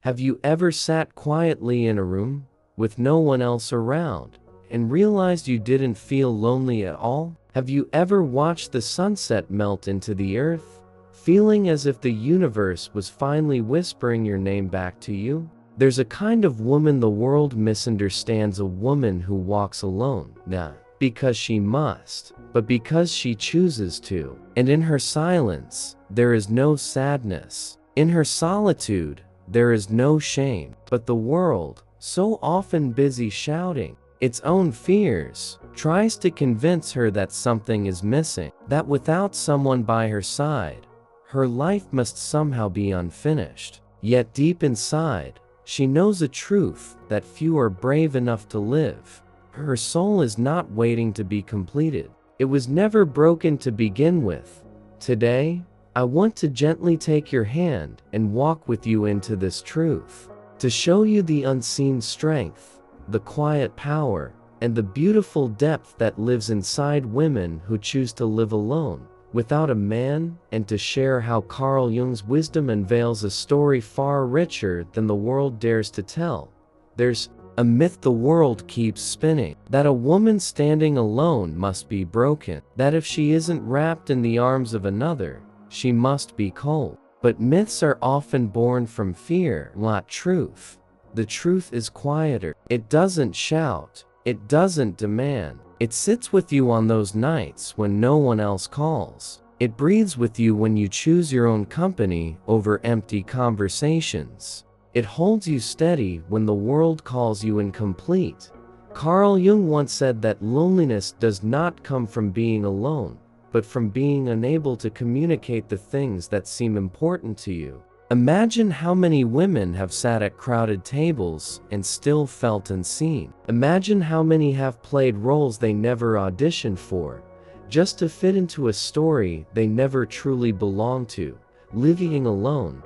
Have you ever sat quietly in a room, with no one else around, and realized you didn't feel lonely at all? Have you ever watched the sunset melt into the earth, feeling as if the universe was finally whispering your name back to you? There's a kind of woman the world misunderstands, a woman who walks alone, not because she must, but because she chooses to. And in her silence, there is no sadness. In her solitude, there is no shame. But the world, so often busy shouting its own fears, tries to convince her that something is missing, that without someone by her side, her life must somehow be unfinished. Yet deep inside, she knows a truth that few are brave enough to live. Her soul is not waiting to be completed. It was never broken to begin with. Today, I want to gently take your hand and walk with you into this truth, to show you the unseen strength, the quiet power, and the beautiful depth that lives inside women who choose to live alone, without a man, and to share how Carl Jung's wisdom unveils a story far richer than the world dares to tell. There's a myth the world keeps spinning, that a woman standing alone must be broken, that if she isn't wrapped in the arms of another, she must be cold. But myths are often born from fear, not truth. The truth is quieter. It doesn't shout. It doesn't demand. It sits with you on those nights when no one else calls. It breathes with you when you choose your own company over empty conversations. It holds you steady when the world calls you incomplete. Carl Jung once said that loneliness does not come from being alone, but from being unable to communicate the things that seem important to you. Imagine how many women have sat at crowded tables and still felt unseen. Imagine how many have played roles they never auditioned for, just to fit into a story they never truly belonged to. Living alone,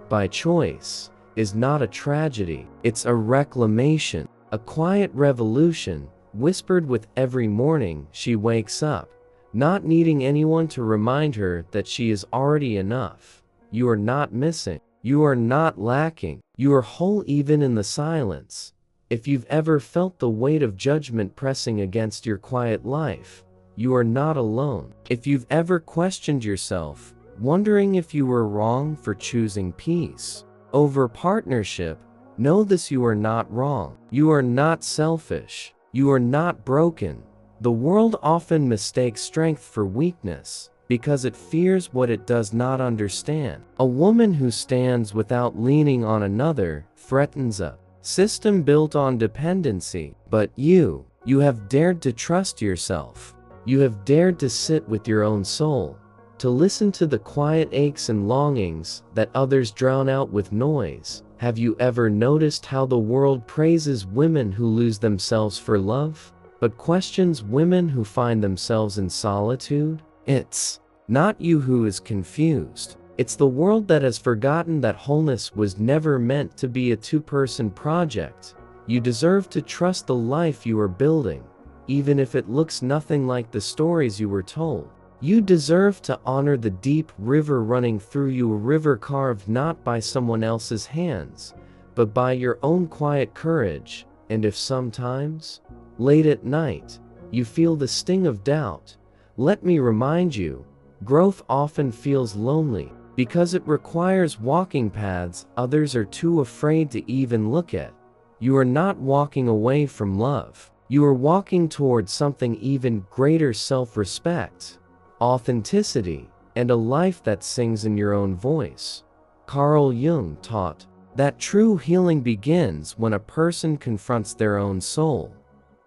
by choice, is not a tragedy. It's a reclamation, a quiet revolution, whispered with every morning she wakes up, not needing anyone to remind her that she is already enough. You are not missing. You are not lacking. You are whole even in the silence. If you've ever felt the weight of judgment pressing against your quiet life, you are not alone. If you've ever questioned yourself, wondering if you were wrong for choosing peace over partnership, know this: you are not wrong. You are not selfish. You are not broken. The world often mistakes strength for weakness, because it fears what it does not understand. A woman who stands without leaning on another threatens a system built on dependency. But you have dared to trust yourself. You have dared to sit with your own soul, to listen to the quiet aches and longings that others drown out with noise. Have you ever noticed how the world praises women who lose themselves for love, but questions women who find themselves in solitude? It's not you who is confused. It's the world that has forgotten that wholeness was never meant to be a two-person project. You deserve to trust the life you are building, even if it looks nothing like the stories you were told. You deserve to honor the deep river running through you, a river carved not by someone else's hands, but by your own quiet courage. And if sometimes, late at night, you feel the sting of doubt, let me remind you, growth often feels lonely, because it requires walking paths others are too afraid to even look at. You are not walking away from love. You are walking towards something even greater: self-respect, authenticity, and a life that sings in your own voice. Carl Jung taught that true healing begins when a person confronts their own soul,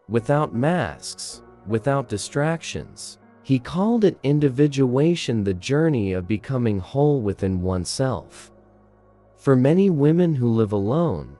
without masks, without distractions. He called it individuation, the journey of becoming whole within oneself. For many women who live alone,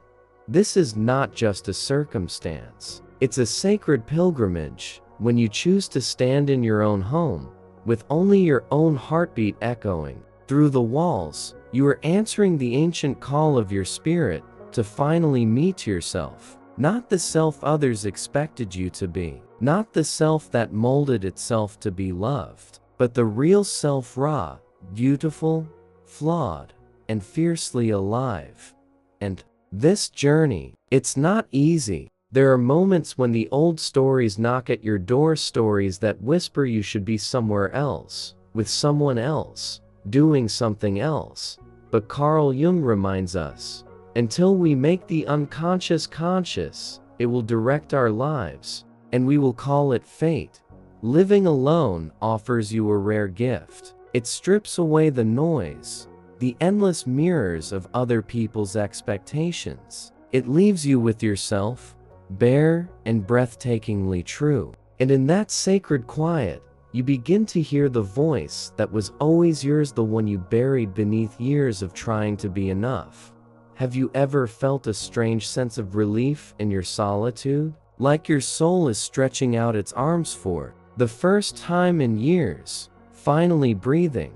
this is not just a circumstance. It's a sacred pilgrimage. When you choose to stand in your own home, with only your own heartbeat echoing through the walls, you are answering the ancient call of your spirit to finally meet yourself. Not the self others expected you to be, not the self that molded itself to be loved, but the real self, raw, beautiful, flawed, and fiercely alive. And this journey, it's not easy. There are moments when the old stories knock at your door, stories that whisper you should be somewhere else, with someone else, doing something else. But Carl Jung reminds us, until we make the unconscious conscious, it will direct our lives, and we will call it fate. Living alone offers you a rare gift. It strips away the noise, the endless mirrors of other people's expectations. It leaves you with yourself, bare and breathtakingly true. And in that sacred quiet, you begin to hear the voice that was always yours, the one you buried beneath years of trying to be enough. Have you ever felt a strange sense of relief in your solitude? Like your soul is stretching out its arms for the first time in years, finally breathing,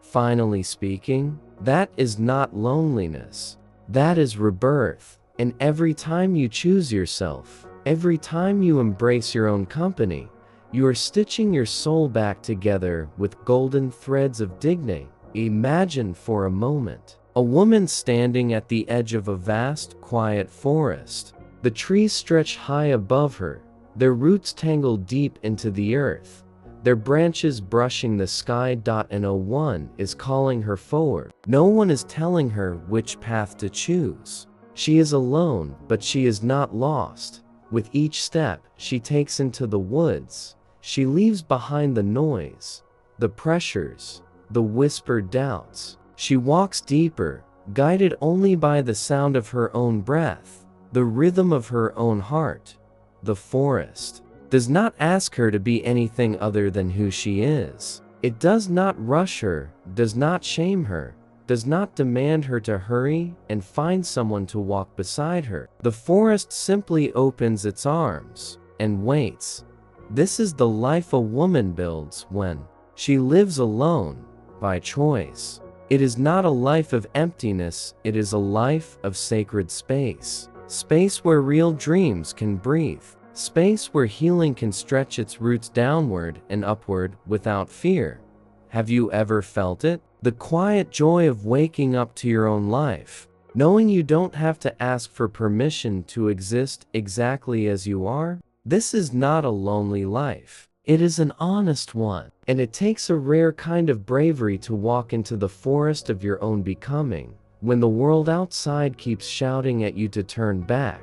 finally speaking? That is not loneliness. That is rebirth. And every time you choose yourself, every time you embrace your own company, you are stitching your soul back together with golden threads of dignity. Imagine for a moment a woman standing at the edge of a vast, quiet forest. The trees stretch high above her, their roots tangled deep into the earth, their branches brushing the sky. And no one is calling her forward. No one is telling her which path to choose. She is alone, but she is not lost. With each step she takes into the woods, she leaves behind the noise, the pressures, the whispered doubts. She walks deeper, guided only by the sound of her own breath, the rhythm of her own heart. The forest does not ask her to be anything other than who she is. It does not rush her, does not shame her, does not demand her to hurry and find someone to walk beside her. The forest simply opens its arms and waits. This is the life a woman builds when she lives alone, by choice. It is not a life of emptiness, it is a life of sacred space. Space where real dreams can breathe. Space where healing can stretch its roots downward and upward without fear. Have you ever felt it? The quiet joy of waking up to your own life, knowing you don't have to ask for permission to exist exactly as you are? This is not a lonely life. It is an honest one, and it takes a rare kind of bravery to walk into the forest of your own becoming, when the world outside keeps shouting at you to turn back.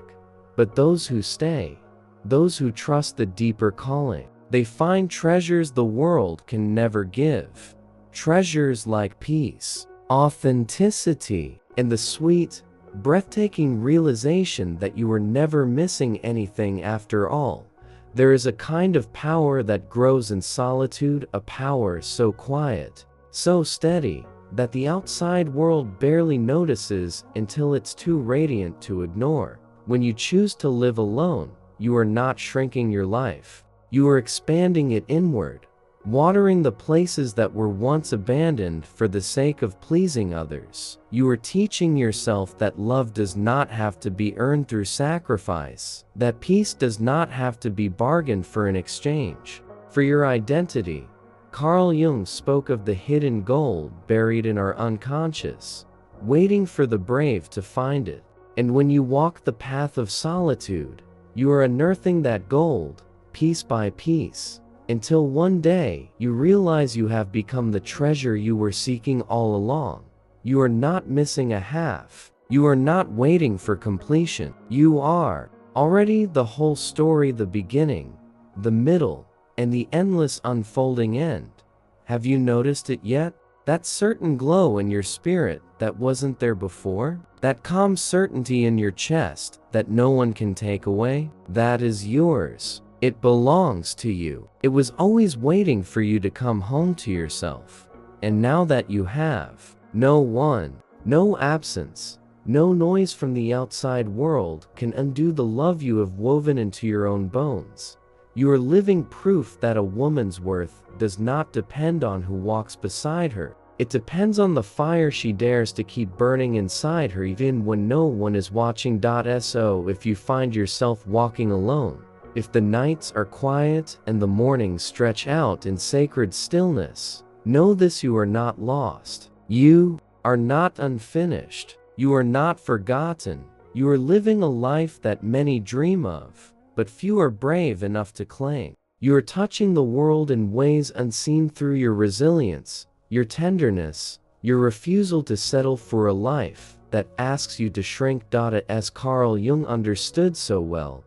But those who stay, those who trust the deeper calling, they find treasures the world can never give. Treasures like peace, authenticity, and the sweet, breathtaking realization that you were never missing anything after all. There is a kind of power that grows in solitude, a power so quiet, so steady, that the outside world barely notices until it's too radiant to ignore. When you choose to live alone, you are not shrinking your life. You are expanding it inward, watering the places that were once abandoned for the sake of pleasing others. You are teaching yourself that love does not have to be earned through sacrifice, that peace does not have to be bargained for in exchange. For your identity, Carl Jung spoke of the hidden gold buried in our unconscious, waiting for the brave to find it. And when you walk the path of solitude, you are unearthing that gold, piece by piece, until one day you realize you have become the treasure you were seeking all along. You are not missing a half. You are not waiting for completion. You are already the whole story, the beginning, the middle, and the endless unfolding end. Have you noticed it yet? That certain glow in your spirit that wasn't there before? That calm certainty in your chest that no one can take away? That is yours. It belongs to you. It was always waiting for you to come home to yourself. And now that you have, no one, no absence, no noise from the outside world can undo the love you have woven into your own bones. You are living proof that a woman's worth does not depend on who walks beside her. It depends on the fire she dares to keep burning inside her even when no one is watching. So if you find yourself walking alone, if the nights are quiet and the mornings stretch out in sacred stillness, know this: you are not lost. You are not unfinished. You are not forgotten. You are living a life that many dream of, but few are brave enough to claim. You are touching the world in ways unseen through your resilience, your tenderness, your refusal to settle for a life that asks you to shrink. As Carl Jung understood so well,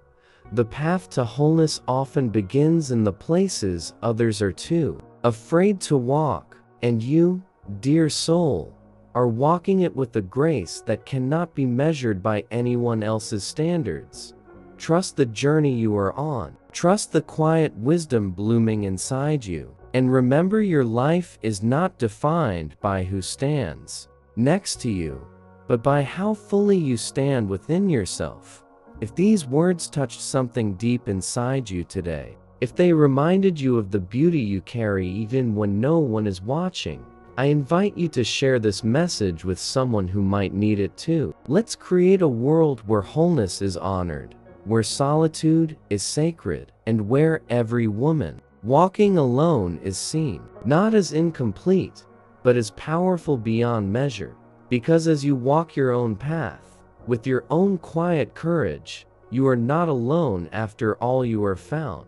the path to wholeness often begins in the places others are too afraid to walk, and you, dear soul, are walking it with a grace that cannot be measured by anyone else's standards. Trust the journey you are on. Trust the quiet wisdom blooming inside you. And remember, your life is not defined by who stands next to you, but by how fully you stand within yourself. If these words touched something deep inside you today, if they reminded you of the beauty you carry even when no one is watching, I invite you to share this message with someone who might need it too. Let's create a world where wholeness is honored, where solitude is sacred, and where every woman walking alone is seen, not as incomplete, but as powerful beyond measure. Because as you walk your own path, with your own quiet courage, you are not alone. After all, you are found.